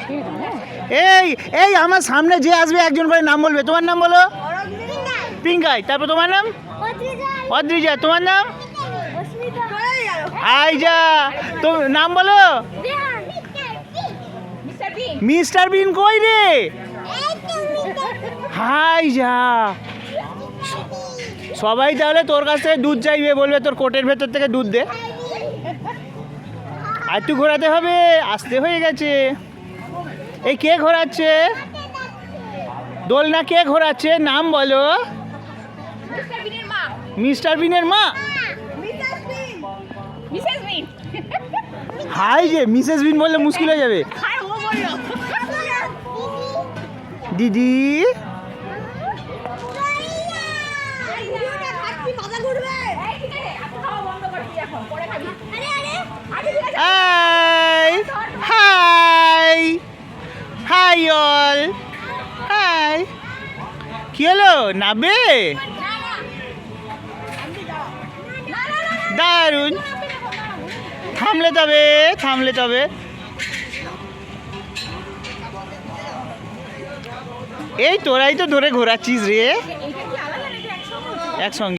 এই এই আমার সামনে যে আসবে একজন করে নাম বলবে। তোমার নাম বলো। পিঙ্কাই। তারপর তোমার নাম অদ্রিজা। তোমার নাম আইজা। তো নাম বলো। মিস্টার বিন কই রে? হাই যা। সবাই তাহলে তোর কাছ থেকে দুধ চাইবে, বলবে তোর কোটের ভেতর থেকে দুধ দে। আর একটু ঘোরাতে হবে, আসতে হয়ে গেছে। এই কে ঘোরাচ্ছে? দোলনা কে ঘোরাচ্ছে? নাম বলো। মিস্টার বিনের মা। হাই যে মিসেস বিন বললে মুশকিল হয়ে যাবে। দিদি hi hi hi all hi. কি হলো? নাবে দারুণ। থামলে তবে এই তোরাই তো ধরে ঘোরাচ্ছিস রে একসঙ্গে।